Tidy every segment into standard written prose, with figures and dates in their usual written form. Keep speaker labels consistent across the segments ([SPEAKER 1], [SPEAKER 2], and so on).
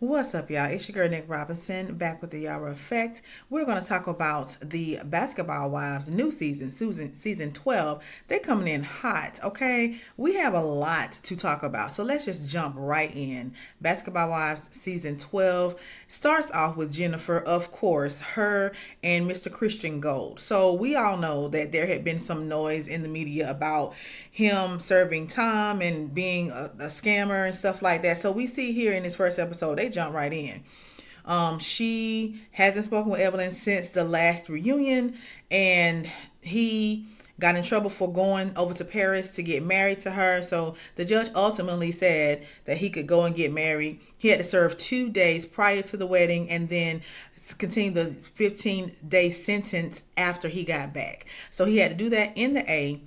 [SPEAKER 1] What's up, y'all? It's your girl Nick Robinson back with the Yara Effect. We're going to talk about the Basketball Wives new season 12. They're coming in hot, okay? We have a lot to talk about, so let's just jump right in. Basketball Wives season 12 starts off with Jennifer, of course, her and Mr. Christian Gold. So we all know that there had been some noise in the media about him serving time and being a scammer and stuff like that. So we see here in this first episode, they jump right in. She hasn't spoken with Evelyn since the last reunion, and he got in trouble for going over to Paris to get married to her. So the judge ultimately said that he could go and get married. He had to serve 2 days prior to the wedding and then continue the 15-day sentence after he got back. So he had to do that in the A.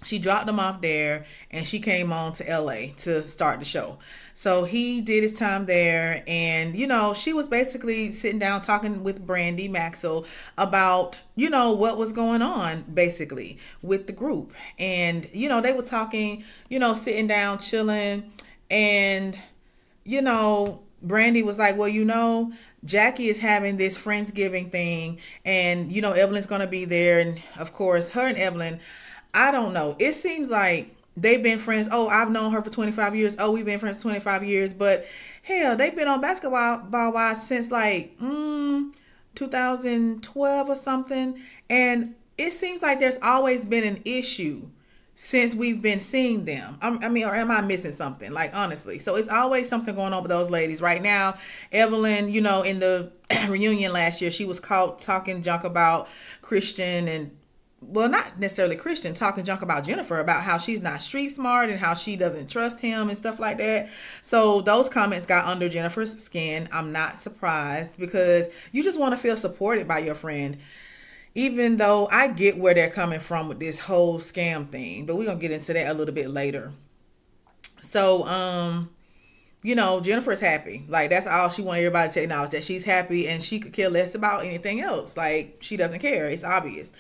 [SPEAKER 1] She dropped him off there and she came on to LA to start the show. So he did his time there, and she was basically sitting down talking with Brandy Maxwell about what was going on basically with the group. And they were talking, sitting down chilling, and Brandy was like, well, Jackie is having this Friendsgiving thing, and Evelyn's gonna be there, and of course her and Evelyn, I don't know. It seems like they've been friends. Oh, I've known her for 25 years. Oh, we've been friends for 25 years. But hell, they've been on Basketball Wives since like 2012 or something. And it seems like there's always been an issue since we've been seeing them. I mean, or am I missing something? Like, honestly. So it's always something going on with those ladies. Right now, Evelyn, in the reunion last year, she was caught talking junk about Christian and, well, not necessarily Christian, talking junk about Jennifer, about how she's not street smart and how she doesn't trust him and stuff like that. So those comments got under Jennifer's skin. I'm not surprised, because you just want to feel supported by your friend, even though I get where they're coming from with this whole scam thing. But we're going to get into that a little bit later. So, Jennifer's happy. Like, that's all she wanted everybody to acknowledge, that she's happy and she could care less about anything else. Like, she doesn't care. It's obvious.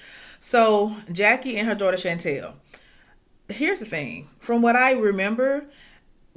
[SPEAKER 1] So Jackie and her daughter Shantel. Here's the thing. From what I remember,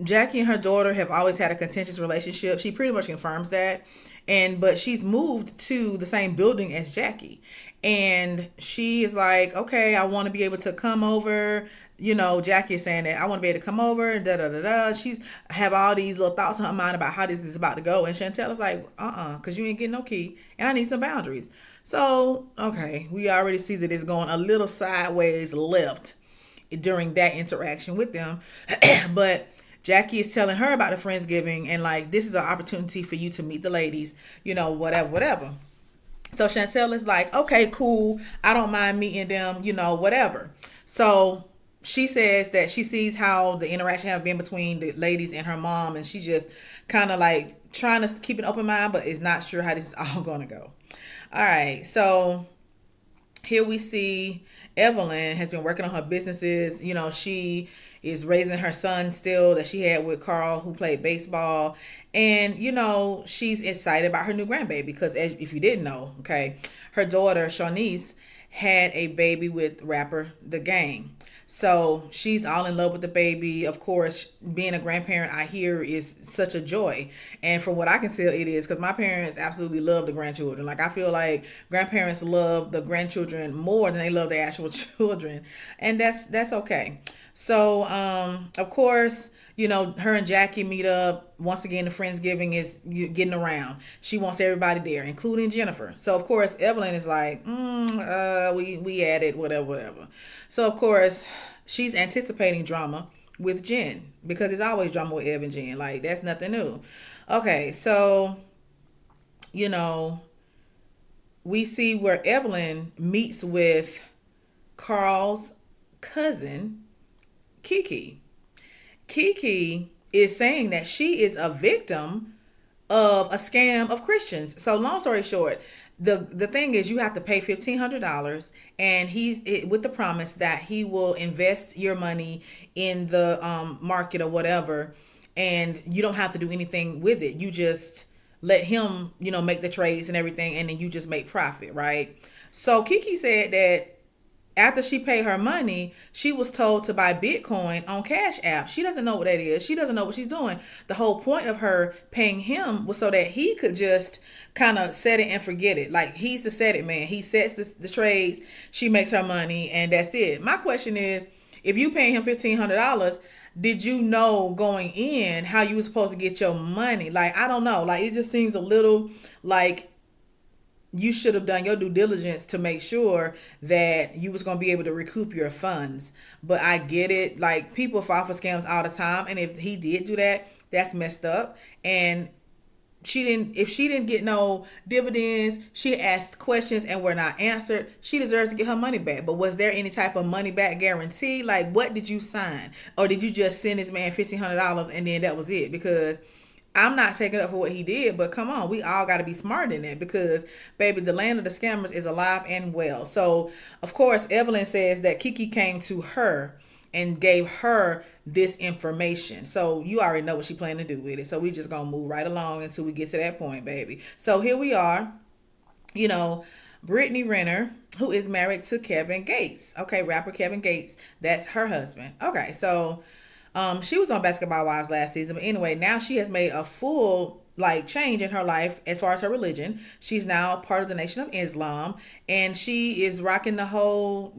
[SPEAKER 1] Jackie and her daughter have always had a contentious relationship. She pretty much confirms that. But she's moved to the same building as Jackie. And she is like, okay, I want to be able to come over. Jackie is saying that I want to be able to come over, da da da da. She's have all these little thoughts in her mind about how this is about to go. And Chantel is like, because you ain't getting no key. And I need some boundaries. So, okay, we already see that it's going a little sideways left during that interaction with them. But Jackie is telling her about the Friendsgiving, and like, this is an opportunity for you to meet the ladies, whatever. So Chantel is like, okay, cool. I don't mind meeting them, whatever. So she says that she sees how the interaction has been between the ladies and her mom, and she just kind of like trying to keep an open mind, but is not sure how this is all going to go. All right, so here we see Evelyn has been working on her businesses. She is raising her son still that she had with Carl, who played baseball. And, she's excited about her new grandbaby because, if you didn't know, okay, her daughter, Shaunice, had a baby with rapper The Gang. So she's all in love with the baby. Of course, being a grandparent, I hear, is such a joy. And from what I can tell, it is, because my parents absolutely love the grandchildren. Like, I feel like grandparents love the grandchildren more than they love the actual children. And that's okay. So, of course, her and Jackie meet up. Once again, the Friendsgiving is getting around. She wants everybody there, including Jennifer. So, of course, Evelyn is like, we added whatever. So, of course, she's anticipating drama with Jen, because there's always drama with Ev and Jen. Like, that's nothing new. Okay, so, we see where Evelyn meets with Carl's cousin, Kiki. Kiki is saying that she is a victim of a scam of Christians. So long story short, the thing is, you have to pay $1,500, and he's with the promise that he will invest your money in the market or whatever, and you don't have to do anything with it. You just let him, make the trades and everything, and then you just make profit, right? So Kiki said that after she paid her money, she was told to buy Bitcoin on Cash App. She doesn't know what that is. She doesn't know what she's doing. The whole point of her paying him was so that he could just kind of set it and forget it. Like, he's the set it man. He sets the trades. She makes her money, and that's it. My question is, if you paying him $1,500, did you know going in how you were supposed to get your money? Like, I don't know. Like, it just seems a little like you should have done your due diligence to make sure that you was going to be able to recoup your funds. But I get it. Like, people fall for scams all the time. And if he did do that, that's messed up. And if she didn't get no dividends, she asked questions and were not answered, she deserves to get her money back. But was there any type of money back guarantee? Like, what did you sign? Or did you just send this man $1,500 and then that was it? Because I'm not taking up for what he did, but come on, we all got to be smart in that, because, baby, the land of the scammers is alive and well. So, of course, Evelyn says that Kiki came to her and gave her this information. So you already know what she planned to do with it. So we just gonna move right along until we get to that point, baby. So here we are. You know, Brittany Renner, who is married to Kevin Gates. Okay, rapper Kevin Gates. That's her husband. Okay, so she was on Basketball Wives last season, but anyway, now she has made a full change in her life as far as her religion. She's now part of the Nation of Islam, and she is rocking the whole,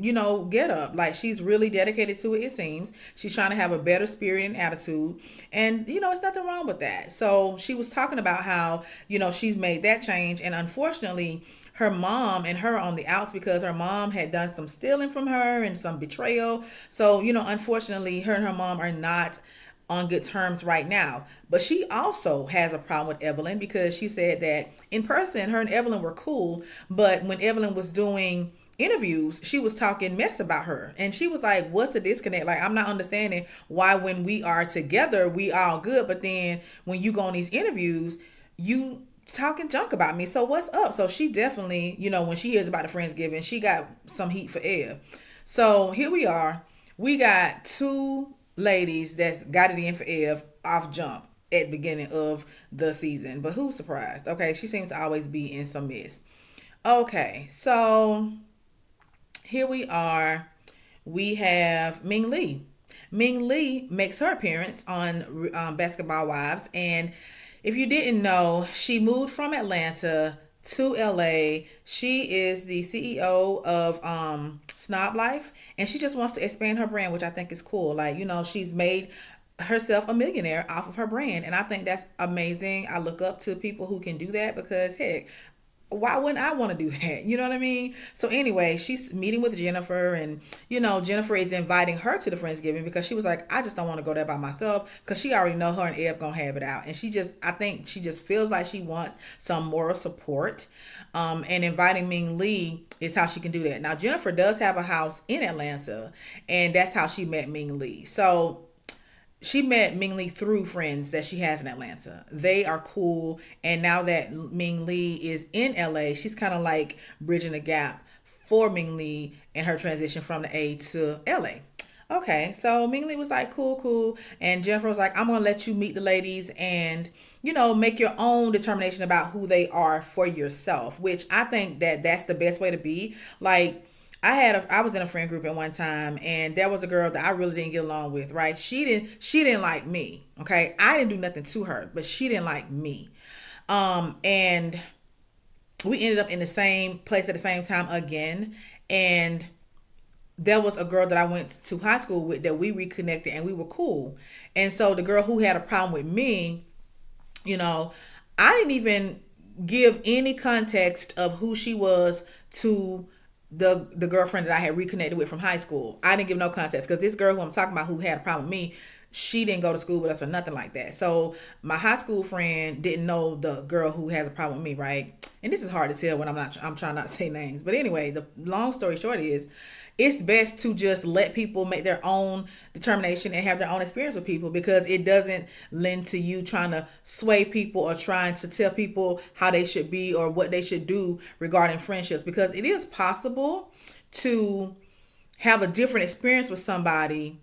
[SPEAKER 1] get up. Like, she's really dedicated to it, it seems. She's trying to have a better spirit and attitude, and it's nothing wrong with that. So she was talking about how, she's made that change, and unfortunately her mom and her on the outs, because her mom had done some stealing from her and some betrayal. So, unfortunately, her and her mom are not on good terms right now. But she also has a problem with Evelyn, because she said that in person, her and Evelyn were cool. But when Evelyn was doing interviews, she was talking mess about her. And she was like, what's the disconnect? Like, I'm not understanding why when we are together, we all good. But then when you go on these interviews, you talking junk about me. So what's up? So she definitely, when she hears about the Friendsgiving, she got some heat for Ev. So here we are. We got two ladies that's got it in for Ev off jump at the beginning of the season. But who's surprised? Okay, she seems to always be in some mess. Okay, so here we are. We have Ming Lee. Ming Lee makes her appearance on Basketball Wives, and if you didn't know, she moved from Atlanta to LA. She is the CEO of Snob Life, and she just wants to expand her brand, which I think is cool. Like, she's made herself a millionaire off of her brand, and I think that's amazing. I look up to people who can do that, because heck, why wouldn't I want to do that? You know what I mean? So anyway, she's meeting with Jennifer, and Jennifer is inviting her to the Friendsgiving, because she was like, I just don't want to go there by myself, because she already know her and Ev gonna have it out, and I think she just feels like she wants some moral support, and inviting Ming Lee is how she can do that. Now, Jennifer does have a house in Atlanta, and that's how she met Ming Lee. So she met Ming Lee through friends that she has in Atlanta. They are cool. And now that Ming Lee is in LA, she's kind of like bridging the gap for Ming Lee and her transition from the A to LA. Okay, so Ming Lee was like, cool. And Jennifer was like, I'm going to let you meet the ladies and, make your own determination about who they are for yourself, which I think that that's the best way to be. Like, I was in a friend group at one time, and there was a girl that I really didn't get along with, right? She didn't like me. Okay. I didn't do nothing to her, but she didn't like me. And we ended up in the same place at the same time again. And there was a girl that I went to high school with that we reconnected, and we were cool. And so the girl who had a problem with me, I didn't even give any context of who she was to the girlfriend that I had reconnected with from high school. I didn't give no context, because this girl who I'm talking about, who had a problem with me, she didn't go to school with us or nothing like that. So my high school friend didn't know the girl who has a problem with me, right? And this is hard to tell when I'm trying not to say names. But anyway, the long story short is, it's best to just let people make their own determination and have their own experience with people, because it doesn't lend to you trying to sway people or trying to tell people how they should be or what they should do regarding friendships, because it is possible to have a different experience with somebody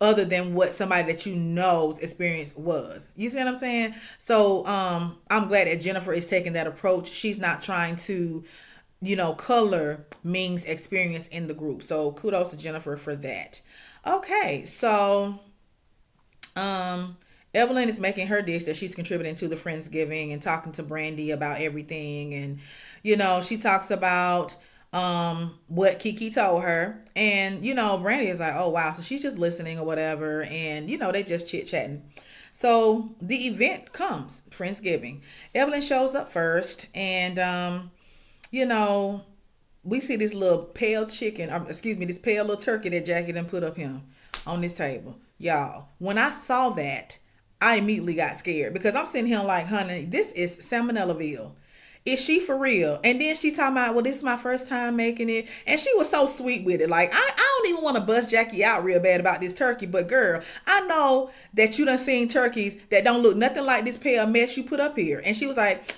[SPEAKER 1] other than what somebody that experience was. You see what I'm saying? So I'm glad that Jennifer is taking that approach. She's not trying to color means experience in the group. So kudos to Jennifer for that. Okay, so um, Evelyn is making her dish that she's contributing to the Friendsgiving and talking to Brandy about everything. And, she talks about what Kiki told her. And, Brandy is like, oh, wow. So she's just listening or whatever. And, they just chit chatting. So the event comes, Friendsgiving. Evelyn shows up first. And, you know, we see this little pale chicken, excuse me, this pale little turkey that Jackie done put up him on this table. Y'all, when I saw that, I immediately got scared because I'm sitting here like, honey, this is Salmonellaville. Is she for real? And then she talking about, well, this is my first time making it. And she was so sweet with it. Like, I don't even want to bust Jackie out real bad about this turkey. But girl, I know that you done seen turkeys that don't look nothing like this pale mess you put up here. And she was like,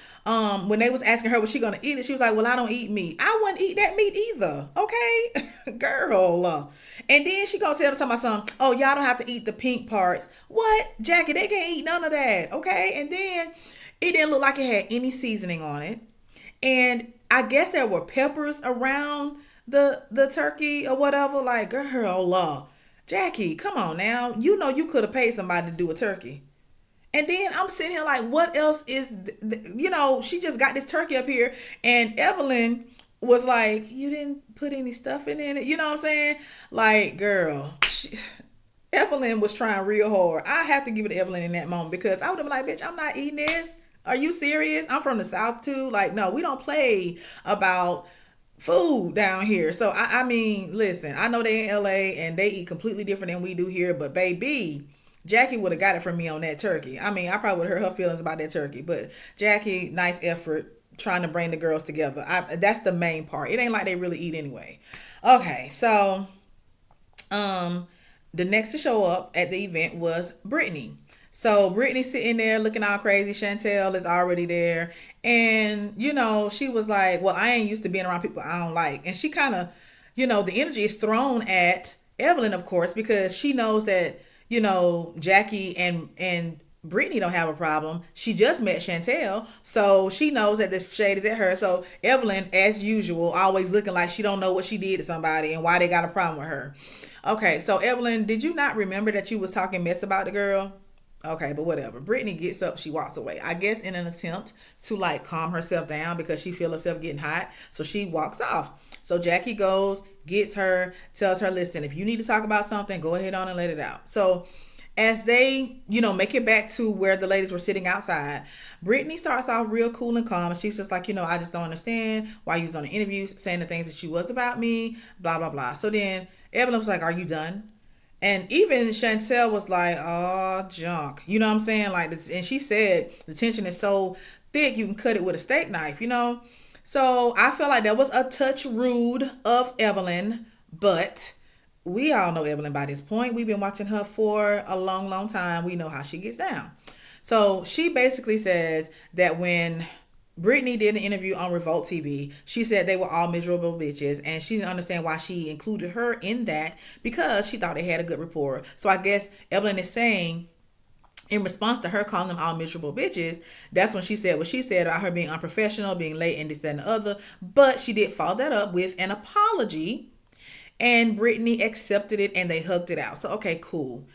[SPEAKER 1] when they was asking her was she gonna eat it, she was like, well, I don't eat meat. I wouldn't eat that meat either. Okay. Girl. And then she gonna tell my son, oh, y'all don't have to eat the pink parts. What? Jackie, they can't eat none of that. Okay. And then it didn't look like it had any seasoning on it. And I guess there were peppers around the turkey or whatever. Like, girl, Jackie, come on now. You know you could have paid somebody to do a turkey. And then I'm sitting here like, what else is, she just got this turkey up here. And Evelyn was like, you didn't put any stuffing in it. You know what I'm saying? Like, girl, Evelyn was trying real hard. I have to give it to Evelyn in that moment because I would have been like, bitch, I'm not eating this. Are you serious? I'm from the South too. Like, no, we don't play about food down here. So, I mean, listen, I know they in LA and they eat completely different than we do here. But baby, Jackie would have got it from me on that turkey. I mean, I probably would have hurt her feelings about that turkey. But Jackie, nice effort trying to bring the girls together. That's the main part. It ain't like they really eat anyway. Okay, so the next to show up at the event was Brittany. So Brittany's sitting there looking all crazy. Shantel is already there. And, she was like, well, I ain't used to being around people I don't like. And she kind of, the energy is thrown at Evelyn, of course, because she knows that, Jackie and Brittany don't have a problem. She just met Shantel, so she knows that the shade is at her. So Evelyn, as usual, always looking like she don't know what she did to somebody and why they got a problem with her. Okay, so Evelyn, did you not remember that you was talking mess about the girl? Okay, but whatever. Brittany gets up, she walks away. I guess in an attempt to like calm herself down because she feel herself getting hot. So she walks off. So Jackie goes, gets her, tells her, listen, if you need to talk about something, go ahead on and let it out. So as they, make it back to where the ladies were sitting outside, Brittany starts off real cool and calm. And she's just like, I just don't understand why you was on the interviews saying the things that she was about me, blah, blah, blah. So then Evelyn was like, are you done? And even Shantel was like, oh, junk. You know what I'm saying? Like, and she said the tension is so thick you can cut it with a steak knife, So I feel like that was a touch rude of Evelyn, but we all know Evelyn by this point. We've been watching her for a long, long time. We know how she gets down. So she basically says that when Brittany did an interview on Revolt TV, she said they were all miserable bitches, and she didn't understand why she included her in that because she thought they had a good rapport. So I guess Evelyn is saying, in response to her calling them all miserable bitches, that's when she said what she said about her being unprofessional, being late, and this, that, and the other. But she did follow that up with an apology, and Brittany accepted it, and they hugged it out. So, okay, cool.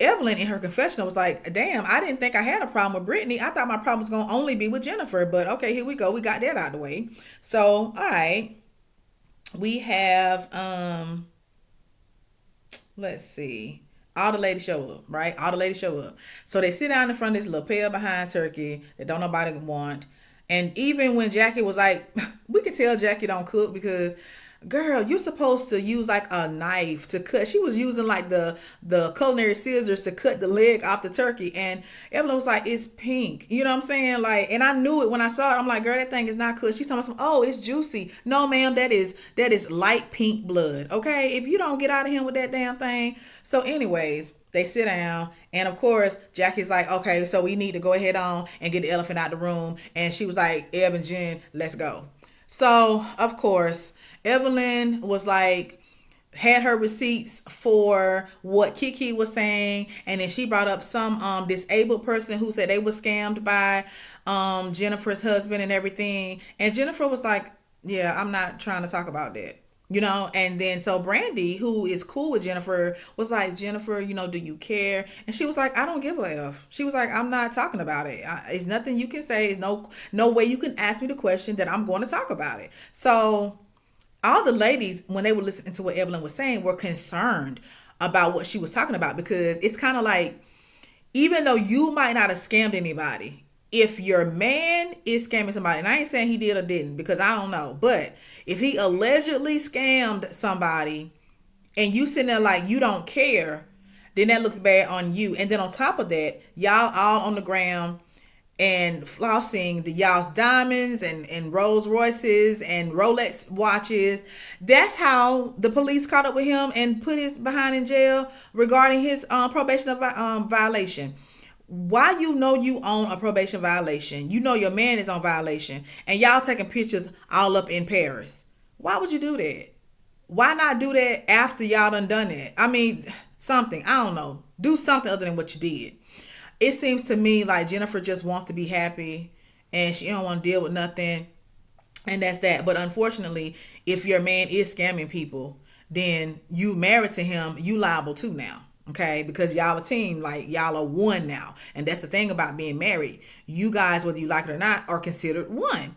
[SPEAKER 1] Evelyn in her confessional was like, damn, I didn't think I had a problem with Brittany. I thought my problem was going to only be with Jennifer. But okay, here we go. We got that out of the way. So, all right. We have, let's see. All the ladies show up, right? All the ladies show up. So they sit down in front of this little pale behind turkey that don't nobody want. And even when Jackie was like, we could tell Jackie don't cook because, girl, you're supposed to use like a knife to cut. She was using like the culinary scissors to cut the leg off the turkey. And Evelyn was like, it's pink. You know what I'm saying? Like, and I knew it when I saw it. I'm like, girl, that thing is not cooked. She's talking about, oh, it's juicy. No, ma'am, that is light pink blood. Okay. If you don't get out of here with that damn thing. So anyways, they sit down, and of course, Jackie's like, okay, so we need to go ahead on and get the elephant out the room. And she was like, Ev and Jen, let's go. So, of course, Evelyn was like, had her receipts for what Kiki was saying, and then she brought up some disabled person who said they were scammed by Jennifer's husband and everything. And Jennifer was like, Yeah, I'm not trying to talk about that. You know, and then so Brandy, who is cool with Jennifer, was like, Jennifer, do you care? And she was like, I don't give a F. She was like, I'm not talking about it. It's nothing you can say. It's no way you can ask me the question that I'm going to talk about it. So all the ladies, when they were listening to what Evelyn was saying, were concerned about what she was talking about, because it's kind of like, even though you might not have scammed anybody, if your man is scamming somebody, and I ain't saying he did or didn't because I don't know, but if he allegedly scammed somebody and you sitting there like you don't care, then that looks bad on you. And then on top of that, y'all all on the ground and flossing the y'all's diamonds and Rolls Royces and Rolex watches. That's how the police caught up with him and put his behind in jail regarding his probation violation. Why you own a probation violation? You know your man is on violation, and y'all taking pictures all up in Paris. Why would you do that? Why not do that after y'all done it? I mean, something. I don't know. Do something other than what you did. It seems to me like Jennifer just wants to be happy and she don't want to deal with nothing. And that's that. But unfortunately, if your man is scamming people, then you married to him, you liable too now. Okay, because y'all a team, like y'all are one now. And that's the thing about being married. You guys, whether you like it or not, are considered one.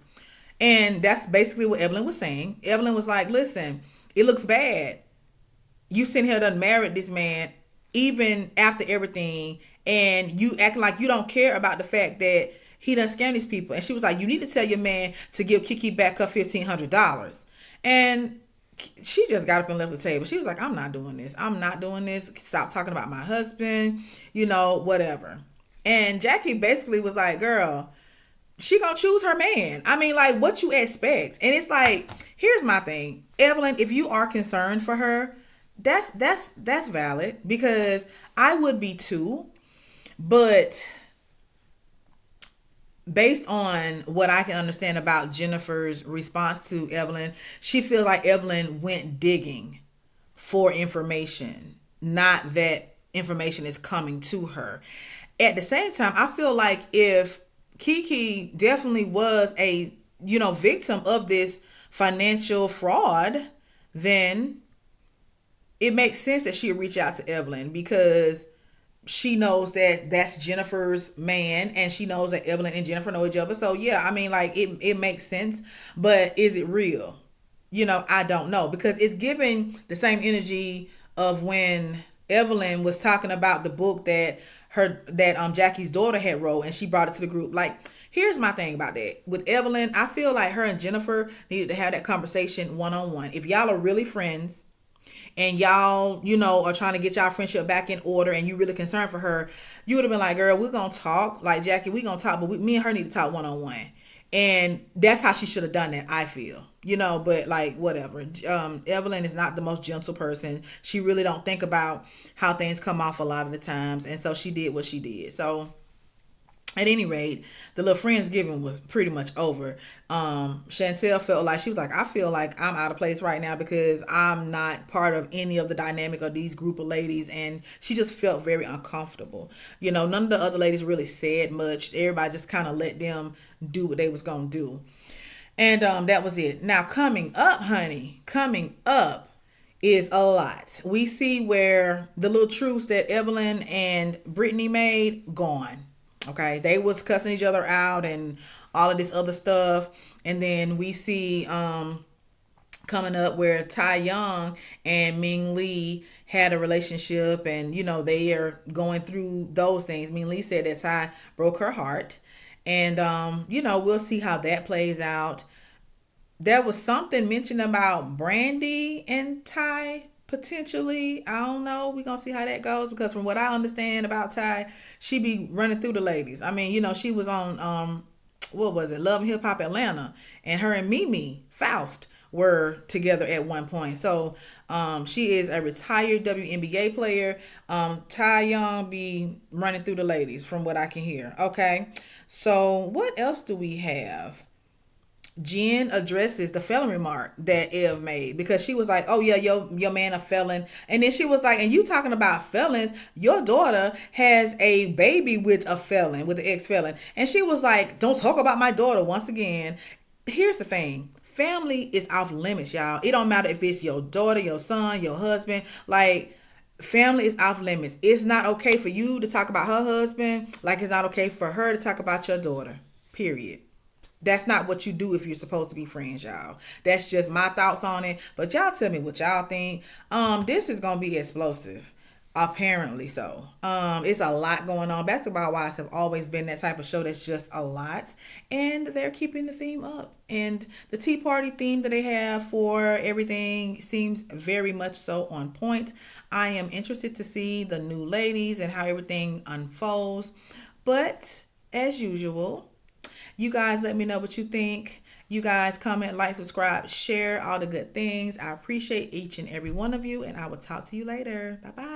[SPEAKER 1] And that's basically what Evelyn was saying. Evelyn was like, listen, it looks bad. You sitting here done married this man even after everything, and you acting like you don't care about the fact that he done scam these people. And she was like, you need to tell your man to give Kiki back her $1,500. And she just got up and left the table. She was like, I'm not doing this. I'm not doing this. Stop talking about my husband, whatever. And Jackie basically was like, girl, she gonna choose her man. I mean, like, what you expect? And it's like, here's my thing. Evelyn, if you are concerned for her, that's valid, because I would be too. But based on what I can understand about Jennifer's response to Evelyn, she feels like Evelyn went digging for information, not that information is coming to her. At the same time, I feel like if Kiki definitely was a, victim of this financial fraud, then it makes sense that she would reach out to Evelyn, because she knows that that's Jennifer's man, and she knows that Evelyn and Jennifer know each other. So yeah, I mean, like, it makes sense. But is it real? I don't know, because it's giving the same energy of when Evelyn was talking about the book that Jackie's daughter had wrote, and she brought it to the group. Like, here's my thing about that. With Evelyn, I feel like her and Jennifer needed to have that conversation one-on-one. If y'all are really friends, and y'all, are trying to get y'all friendship back in order, and you really concerned for her, you would have been like, girl, we're going to talk. Like, Jackie, we're going to talk, but me and her need to talk one-on-one. And that's how she should have done that, I feel. But like, whatever. Evelyn is not the most gentle person. She really don't think about how things come off a lot of the times. And so she did what she did. So at any rate, the little Friendsgiving was pretty much over. Shantel felt like, she was like, I feel like I'm out of place right now because I'm not part of any of the dynamic of these group of ladies. And she just felt very uncomfortable. None of the other ladies really said much. Everybody just kind of let them do what they was going to do. And that was it. Now, coming up, honey, coming up is a lot. We see where the little truce that Evelyn and Brittany made, gone. Okay, they was cussing each other out and all of this other stuff. And then we see coming up where Tai Young and Ming Lee had a relationship, and they are going through those things. Ming Lee said that Tai broke her heart, and we'll see how that plays out. There was something mentioned about Brandy and Tai potentially. I don't know. We're going to see how that goes, because from what I understand about Tai, she be running through the ladies. I mean, she was on, what was it? Love and Hip Hop Atlanta, and her and Mimi Faust were together at one point. So she is a retired WNBA player. Tai Young be running through the ladies from what I can hear. Okay. So what else do we have? Jen addresses the felon remark that Ev made, because she was like, oh yeah, your man a felon. And then she was like, and you talking about felons, your daughter has a baby with a felon, with an ex-felon. And she was like, don't talk about my daughter once again. Here's the thing. family is off limits, y'all. It don't matter if it's your daughter, your son, your husband. Like, family is off limits. It's not okay for you to talk about her husband, like it's not okay for her to talk about your daughter. Period. That's not what you do if you're supposed to be friends, y'all. That's just my thoughts on it. But y'all tell me what y'all think. This is gonna be explosive. Apparently so. It's a lot going on. Basketball Wives have always been that type of show that's just a lot. And they're keeping the theme up. And the Tea Party theme that they have for everything seems very much so on point. I am interested to see the new ladies and how everything unfolds. But as usual, you guys let me know what you think. You guys comment, like, subscribe, share all the good things. I appreciate each and every one of you, and I will talk to you later. Bye bye.